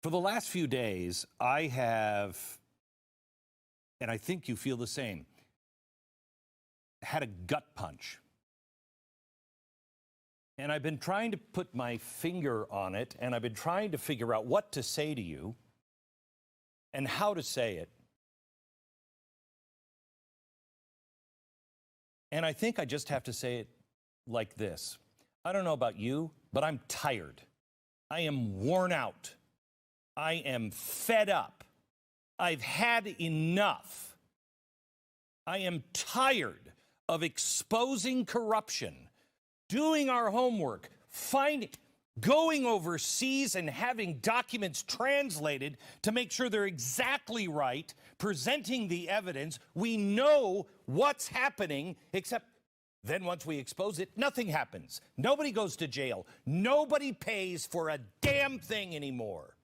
For the last few days, I have, and I think you feel the same, had a gut punch. And I've been trying to put my finger on it, and I've been trying to figure out what to say to you and how to say it. And I think I just have to say it like this. I don't know about you, but I'm tired. I am worn out. I am fed up. I've had enough. I am tired of exposing corruption, doing our homework, going overseas and having documents translated to make sure they're exactly right, presenting the evidence. We know what's happening, except then once we expose it, nothing happens. Nobody goes to jail. Nobody pays for a damn thing anymore.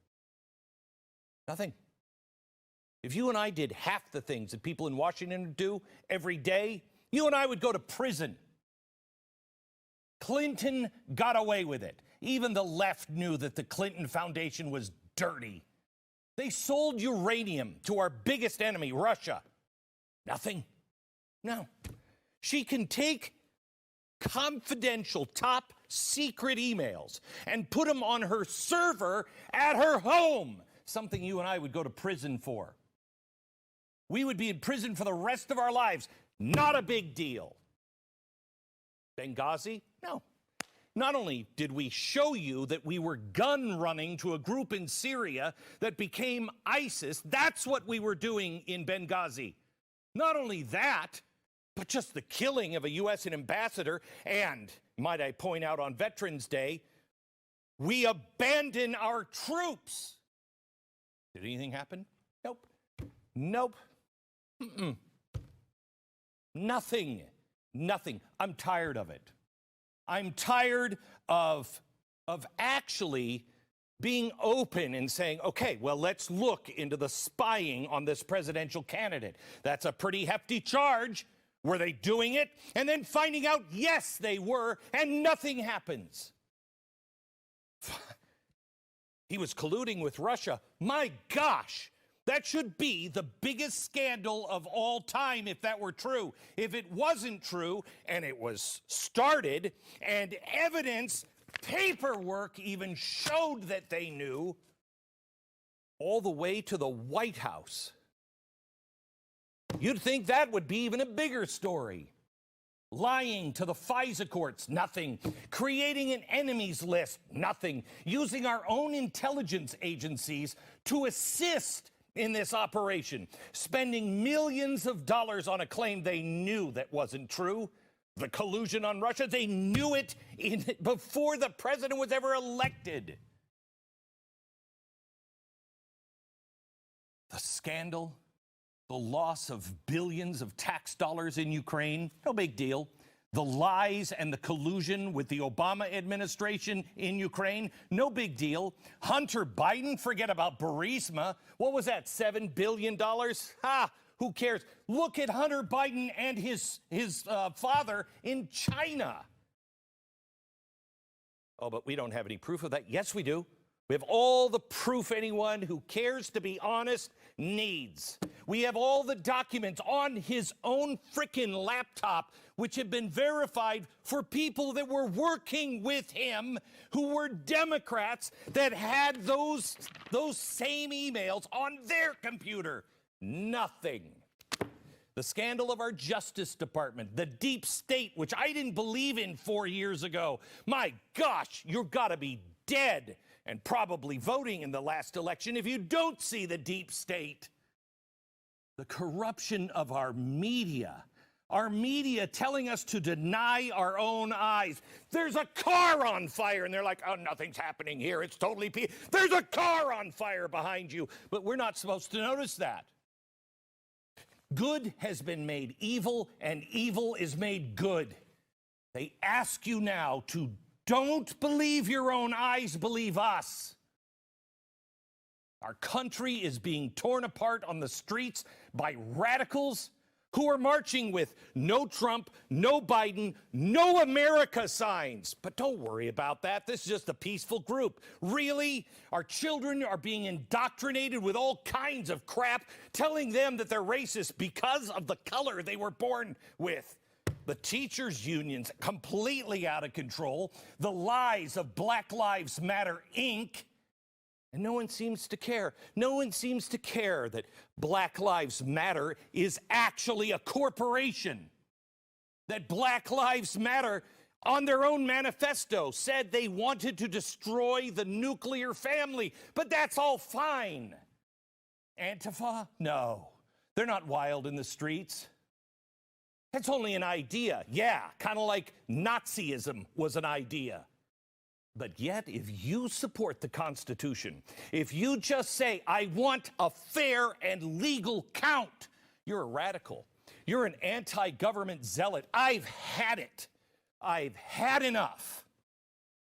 Nothing. If you and I did half the things that people in Washington do every day, you and I would go to prison. Clinton got away with it. Even the left knew that the Clinton Foundation was dirty. They sold uranium to our biggest enemy, Russia. Nothing. No. She can take confidential, top secret emails and put them on her server at her home, something you and I would go to prison for. We would be in prison for the rest of our lives. Not a big deal. Benghazi? No. Not only did we show you that we were gun running to a group in Syria that became ISIS, that's what we were doing in Benghazi. Not only that, but just the killing of a U.S. ambassador, and, might I point out, on Veterans Day, we abandon our troops. Did anything happen? Nope. Nope. Mm-mm. Nothing. Nothing. I'm tired of it. I'm tired of actually being open and saying, okay, well, let's look into the spying on this presidential candidate. That's a pretty hefty charge. Were they doing it? And then finding out, yes, they were, and nothing happens. He was colluding with Russia. My gosh, that should be the biggest scandal of all time if that were true. If it wasn't true, and it was started, and evidence, paperwork even showed that they knew, all the way to the White House, you'd think that would be even a bigger story. Lying to the FISA courts, nothing. Creating an enemies list, nothing. Using our own intelligence agencies to assist in this operation. Spending millions of dollars on a claim they knew that wasn't true. The collusion on Russia, they knew it before the president was ever elected. The scandal, the loss of billions of tax dollars in Ukraine, no big deal. The lies and the collusion with the Obama administration in Ukraine, no big deal. Hunter Biden, forget about Burisma. What was that, $7 billion? Ha, who cares? Look at Hunter Biden and his father in China. Oh, but we don't have any proof of that. Yes, we do. We have all the proof anyone who cares to be honest needs. We have all the documents on his own frickin' laptop, which have been verified for people that were working with him, who were Democrats that had those same emails on their computer. Nothing. The scandal of our Justice Department, the deep state, which I didn't believe in 4 years ago. My gosh, you've got to be dead and probably voting in the last election if you don't see the deep state. The corruption of our media telling us to deny our own eyes. There's a car on fire, and they're like, oh, nothing's happening here. It's totally peaceful. There's a car on fire behind you, but we're not supposed to notice that. Good has been made evil, and evil is made good. They ask you now to don't believe your own eyes, believe us. Our country is being torn apart on the streets by radicals who are marching with no Trump, no Biden, no America signs. But don't worry about that. This is just a peaceful group. Really? Our children are being indoctrinated with all kinds of crap, telling them that they're racist because of the color they were born with. The teachers' unions completely out of control. The lies of Black Lives Matter, Inc., and no one seems to care. No one seems to care that Black Lives Matter is actually a corporation. That Black Lives Matter, on their own manifesto, said they wanted to destroy the nuclear family. But that's all fine. Antifa? No. They're not wild in the streets. That's only an idea. Yeah, kind of like Nazism was an idea. But yet, if you support the Constitution, if you just say, I want a fair and legal count, you're a radical. You're an anti-government zealot. I've had it. I've had enough.